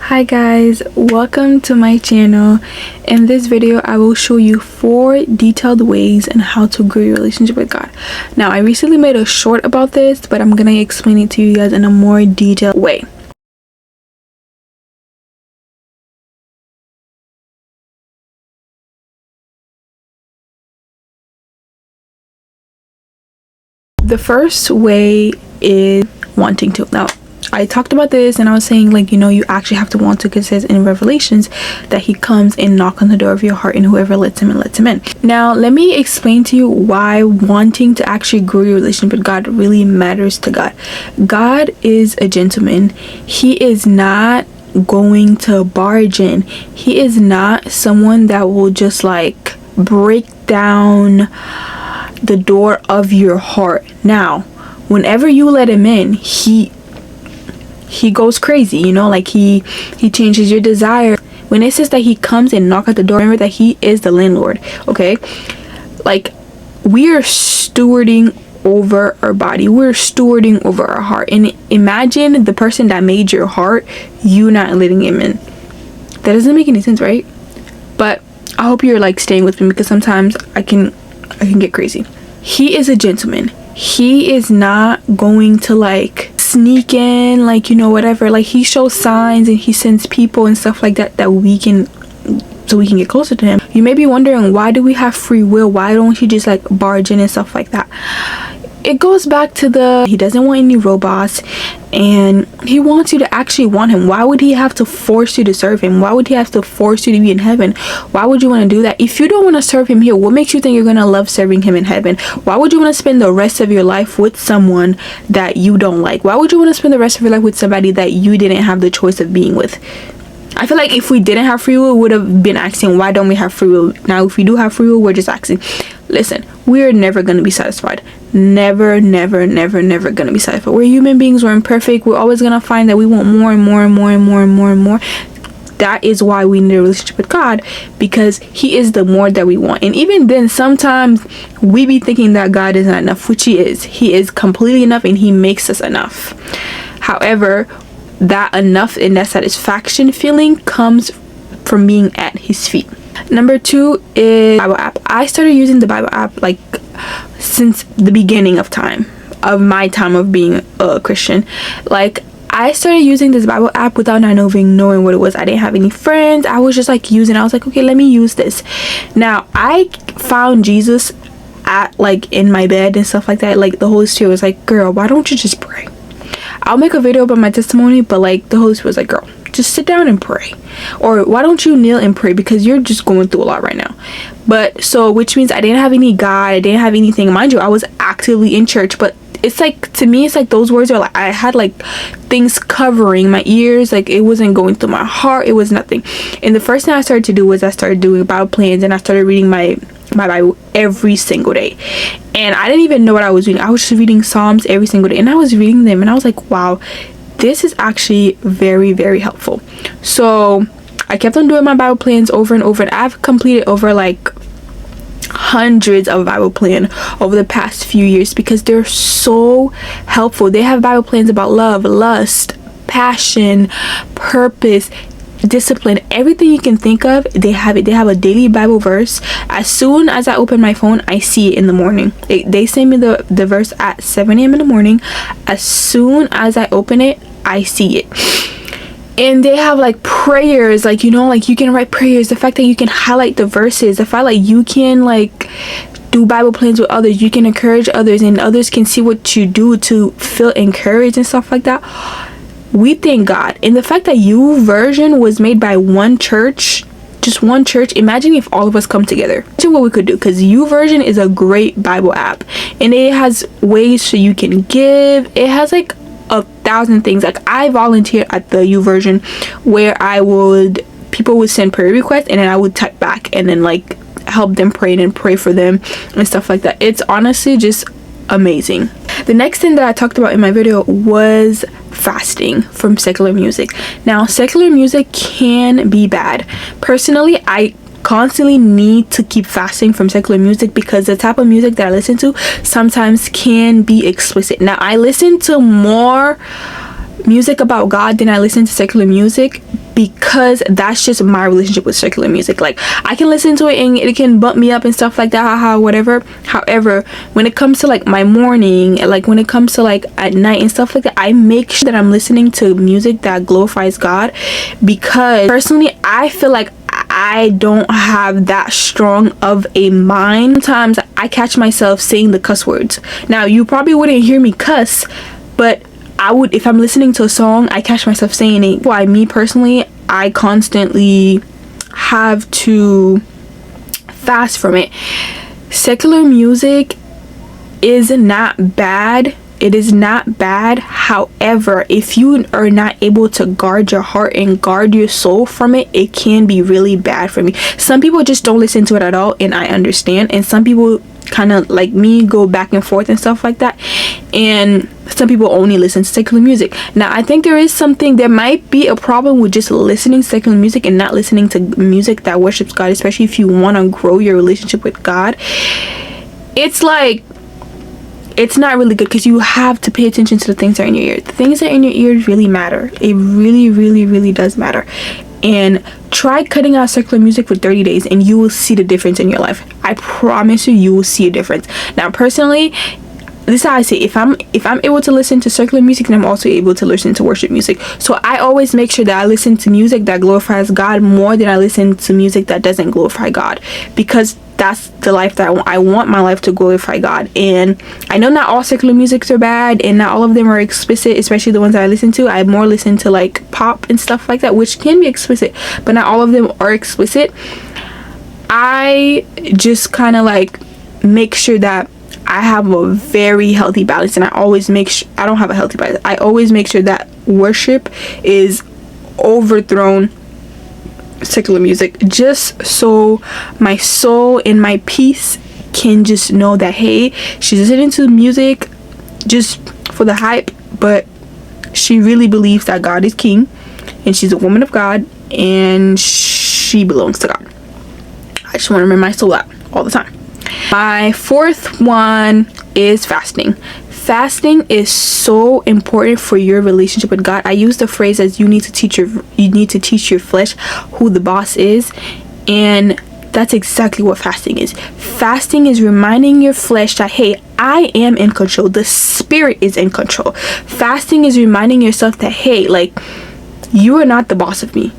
Hi guys, welcome to my channel. In this video I will show you 4 detailed ways on how to grow your relationship with God. Now I recently made a short about this, but I'm gonna explain it to you guys in a more detailed way. The first way is wanting to. Now I talked about this and I was saying, like, you actually have to want to, because it says in Revelations that he comes and knock on the door of your heart, and whoever lets him in, lets him in. Now let me explain to you why wanting to actually grow your relationship with God really matters to God. God is a gentleman. He is not going to barge in. He is not someone that will just like break down the door of your heart. Now whenever you let him in, he goes crazy, like he changes your desire. When it says that he comes and knock at the door, remember that he is the landlord. Okay, like, we are stewarding over our body, we're stewarding over our heart. And imagine the person that made your heart, you not letting him in. That doesn't make any sense, right? But I hope you're like staying with me, because sometimes I can get crazy. He is a gentleman. He is not going to like sneak in, like, whatever. Like, he shows signs and he sends people and stuff like that so we can get closer to him. You may be wondering, why do we have free will? Why don't you just like barge in and stuff like that? It goes back to he doesn't want any robots, and he wants you to actually want him. Why would he have to force you to serve him? Why would he have to force you to be in heaven? Why would you want to do that? If you don't want to serve him here, what makes you think you're going to love serving him in heaven? Why would you want to spend the rest of your life with someone that you don't like? Why would you want to spend the rest of your life with somebody that you didn't have the choice of being with? I feel like if we didn't have free will, we would have been asking, why don't we have free will? Now if we do have free will, we're just asking. Listen, we're never going to be satisfied. Never going to be satisfied. We're human beings. We're imperfect. We're always going to find that we want more and more and more and more and more and more. That is why we need a relationship with God, because he is the more that we want. And even then, sometimes we be thinking that God is not enough, which he is. He is completely enough, and he makes us enough. However, that enough and that satisfaction feeling comes from being at his feet. Number 2 is Bible app. I started using the Bible app like since the beginning of my time of being a Christian. Like, I started using this Bible app without not knowing what it was. I didn't have any friends. I was just like using. I was like, okay, let me use this. Now I found Jesus at like in my bed and stuff like that. Like, the Holy Spirit was like, girl, why don't you just pray? I'll make a video about my testimony, but like, the Holy Spirit was like, girl, just sit down and pray. Or why don't you kneel and pray, because you're just going through a lot right now. But so, which means I didn't have any God, I didn't have anything. Mind you, I was actively in church, but it's like, to me, it's like those words are like, I had like things covering my ears, like it wasn't going through my heart, it was nothing. And the first thing I started to do was I started doing Bible plans, and I started reading my Bible every single day. And I didn't even know what I was reading. I was just reading Psalms every single day, and I was reading them, and I was like, wow, this is actually very, very helpful. So I kept on doing my Bible plans over and over, and I've completed over like hundreds of Bible plan over the past few years, because they're so helpful. They have Bible plans about love, lust, passion, purpose, discipline, everything you can think of. They have it. They have a daily Bible verse. As soon as I open my phone, I see it in the morning. They send me the verse at 7 a.m. in the morning. As soon as I open it, I see it. And they have like prayers, like, like you can write prayers. The fact that you can highlight the verses, the fact like you can like do Bible plans with others, you can encourage others, and others can see what you do to feel encouraged and stuff like that. We thank God. And the fact that YouVersion was made by one church, just one church. Imagine if all of us come together. Imagine what we could do, because YouVersion is a great Bible app, and it has ways so you can give. It has like 1,000 things. Like, I volunteered at the YouVersion, where people would send prayer requests, and then I would type back and then like help them pray and pray for them and stuff like that. It's honestly just amazing. The next thing that I talked about in my video was fasting from secular music. Now, secular music can be bad. Personally, I constantly need to keep fasting from secular music, because the type of music that I listen to sometimes can be explicit. Now, I listen to more music about God than I listen to secular music, because that's just my relationship with secular music. Like, I can listen to it and it can bump me up and stuff like that, haha, whatever. However, when it comes to like my morning, like when it comes to like at night and stuff like that, I make sure that I'm listening to music that glorifies God, because personally I feel like I don't have that strong of a mind. Sometimes I catch myself saying the cuss words. Now, you probably wouldn't hear me cuss, but I would, if I'm listening to a song, I catch myself saying it. Why, me personally, I constantly have to fast from it. Secular music is not bad. It is not bad. However, if you are not able to guard your heart and guard your soul from it, it can be really bad for me. Some people just don't listen to it at all, and I understand. And some people, kind of like me, go back and forth and stuff like that. And some people only listen to secular music. Now, I think there might be a problem with just listening to secular music and not listening to music that worships God, especially if you want to grow your relationship with God. It's like, it's not really good, because you have to pay attention to the things that are in your ear. The things that are in your ears really matter. It really, really, really does matter. And try cutting out secular music for 30 days and you will see the difference in your life. I promise you, you will see a difference. Now, personally, this is how I say, if I'm able to listen to secular music, then I'm also able to listen to worship music. So I always make sure that I listen to music that glorifies God more than I listen to music that doesn't glorify God, because that's the life that I want my life to glorify God. And I know not all secular musics are bad, and not all of them are explicit, especially the ones that I listen to. I more listen to like pop and stuff like that, which can be explicit, but not all of them are explicit. I just kind of like make sure that I have a very healthy balance, and I always make sure I don't have a healthy balance. I always make sure that worship is overthrown secular music, just so my soul and my peace can just know that, hey, she's listening to music just for the hype, but she really believes that God is king, and she's a woman of God, and she belongs to God. I just want to remember my soul that all the time. My fourth one is fasting. Fasting is so important for your relationship with God. I use the phrase as you need to teach your flesh who the boss is, and that's exactly what fasting is. Fasting is reminding your flesh that, hey, I am in control. The spirit is in control. Fasting is reminding yourself that, hey, like, you are not the boss of me.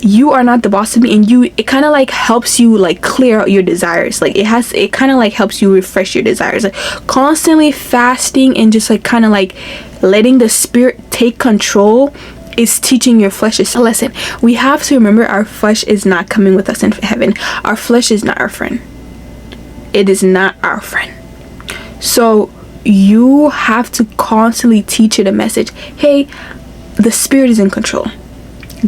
You are not the boss of me. And it kind of like helps you like clear out your desires. Like it kind of like helps you refresh your desires. Like constantly fasting and just like kind of like letting the spirit take control is teaching your flesh a lesson. We have to remember our flesh is not coming with us in heaven. Our flesh is not our friend. It is not our friend. So you have to constantly teach it a message. Hey, the spirit is in control.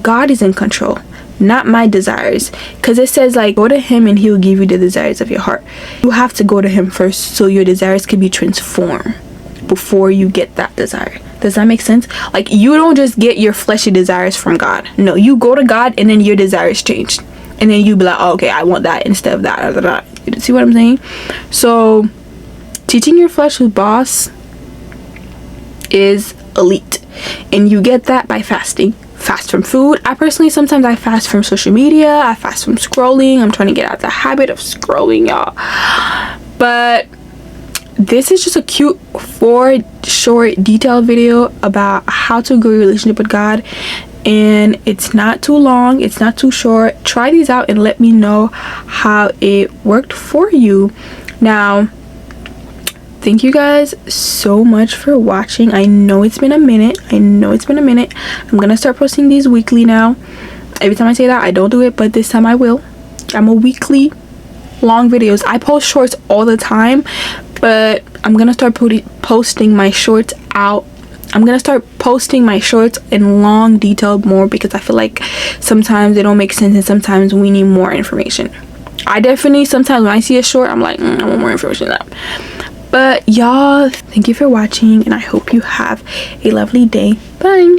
God is in control, not my desires. Because it says like, go to him and he'll give you the desires of your heart. You have to go to him first so your desires can be transformed before you get that desire. Does that make sense? Like, you don't just get your fleshy desires from God. No, you go to God and then your desires change, and then you be like, oh, okay, I want that instead of that. You see what I'm saying? So teaching your flesh who's boss is elite, and you get that by fasting. Fast from food. I personally, sometimes I fast from social media. I fast from scrolling. I'm trying to get out the habit of scrolling, y'all. But this is just a cute 4 short detailed video about how to grow your relationship with God, and it's not too long, it's not too short. Try these out and let me know how it worked for you. Now, thank you guys so much for watching. I know it's been a minute. I'm gonna start posting these weekly now. Every time I say that, I don't do it, but this time I will. I'm a weekly long videos. I post shorts all the time, but I'm gonna start posting my shorts out. I'm gonna start posting my shorts in long detailed more, because I feel like sometimes they don't make sense and sometimes we need more information. I definitely, sometimes when I see a short, I'm like, I want more information than that. But y'all, thank you for watching, and I hope you have a lovely day. Bye.